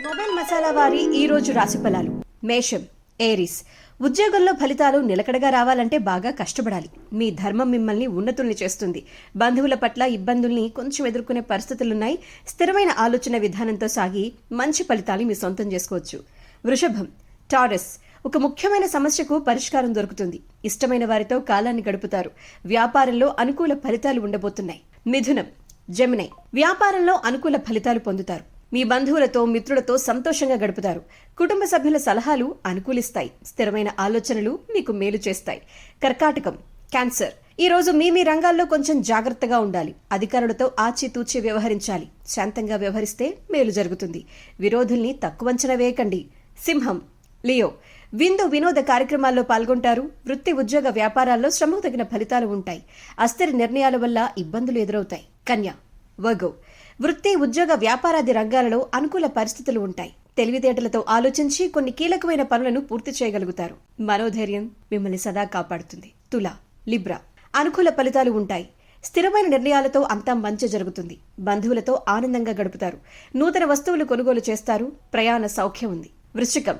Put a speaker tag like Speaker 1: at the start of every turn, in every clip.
Speaker 1: Mobile masala వారి ఈ రోజు రాశి ఫలాలు. మేషం, ఏరీస్. ఉద్యోగంలో ఫలితాలు నిలకడగా రావాలంటే బాగా కష్టపడాలి. మీ ధర్మం మిమ్మల్ని ఉన్నతుల్ని చేస్తుంది. బంధువుల పట్ల ఇబ్బందుల్ని కొంచెం ఎదుర్కొనే పరిస్థితులున్నాయి. స్థిరమైన ఆలోచన విధానంతో సాగి మంచి ఫలితాలు మీ సొంతం చేసుకోవచ్చు. వృషభం, టారస్. ఒక ముఖ్యమైన సమస్యకు పరిష్కారం దొరుకుతుంది. ఇష్టమైన వారితో కాలాన్ని గడుపుతారు. వ్యాపారంలో అనుకూల ఫలితాలు ఉండబోతున్నాయి. మిథునం, జెమినై. వ్యాపారంలో అనుకూల ఫలితాలు పొందుతారు. మీ బంధువులతో మిత్రులతో సంతోషంగా గడుపుతారు. కుటుంబ సభ్యుల సలహాలు అనుకూలిస్తాయి. స్థిరమైన ఆలోచనలు మీకు మేలు చేస్తాయి. కర్కాటకం, క్యాన్సర్. ఈ రోజు మీ రంగాల్లో కొంచెం జాగ్రత్తగా ఉండాలి. అధికారులతో ఆచితూచి వ్యవహరించాలి. శాంతంగా వ్యవహరిస్తే మేలు జరుగుతుంది. విరోధుల్ని తక్కువ అంచనా వేయకండి. సింహం, లియో. విందు వినోద కార్యక్రమాల్లో పాల్గొంటారు. వృత్తి ఉద్యోగ వ్యాపారాల్లో శ్రమకు తగిన ఫలితాలు ఉంటాయి. అస్థిర నిర్ణయాల వల్ల ఇబ్బందులు ఎదురవుతాయి. కన్య, వర్గో. వృత్తి ఉద్యోగ వ్యాపారాది రంగాలలో అనుకూల పరిస్థితులు ఉంటాయి. తెలివితేటలతో ఆలోచించి కొన్ని కీలకమైన పనులను పూర్తి చేయగలుగుతారు. మనోధైర్యం మిమ్మల్ని సదా కాపాడుతుంది. తుల, లిబ్రా. అనుకూల ఫలితాలు ఉంటాయి. స్థిరమైన నిర్ణయాలతో అంతా మంచి జరుగుతుంది. బంధువులతో ఆనందంగా గడుపుతారు. నూతన వస్తువులు కొనుగోలు చేస్తారు. ప్రయాణ సౌఖ్యం ఉంది. వృశ్చికం,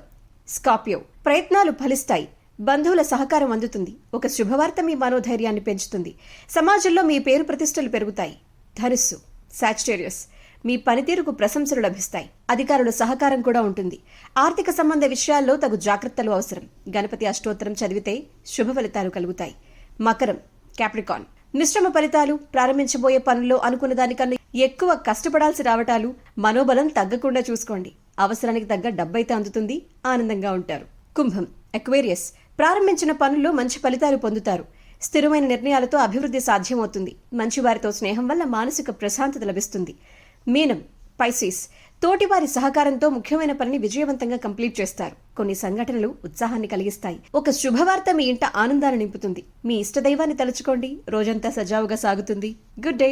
Speaker 1: స్కార్పియో. ప్రయత్నాలు ఫలిస్తాయి. బంధువుల సహకారం అందుతుంది. ఒక శుభవార్త మీ మనోధైర్యాన్ని పెంచుతుంది. సమాజంలో మీ పేరు ప్రతిష్టలు పెరుగుతాయి. ధనుస్సు, సాజిటేరియస్. మీ పనితీరుకు ప్రశంసలు లభిస్తాయి. అధికారుల సహకారం కూడా ఉంటుంది. ఆర్థిక సంబంధ విషయాల్లో తగు జాగ్రత్తలు అవసరం. గణపతి అష్టోత్తరం చదివితే శుభ ఫలితాలు కలుగుతాయి. మకరం, క్యాప్రికాన్. మిశ్రమ ఫలితాలు. ప్రారంభించబోయే పనుల్లో అనుకున్న దానికన్నా ఎక్కువ కష్టపడాల్సి రావటాలు. మనోబలం తగ్గకుండా చూసుకోండి. అవసరానికి తగ్గ డబ్బైతే అందుతుంది. ఆనందంగా ఉంటారు. కుంభం, అక్వేరియస్. ప్రారంభించిన పనుల్లో మంచి ఫలితాలు పొందుతారు. స్థిరమైన నిర్ణయాలతో అభివృద్ధి సాధ్యమవుతుంది. మంచివారితో స్నేహం వల్ల మానసిక ప్రశాంతత లభిస్తుంది. మీనం, పైసిస్. తోటివారి సహకారంతో ముఖ్యమైన పనిని విజయవంతంగా కంప్లీట్ చేస్తారు. కొన్ని సంఘటనలు ఉత్సాహాన్ని కలిగిస్తాయి. ఒక శుభవార్త మీ ఇంట ఆనందాన్ని నింపుతుంది. మీ ఇష్టదైవాన్ని తలుచుకోండి. రోజంతా సజావుగా సాగుతుంది. Good day.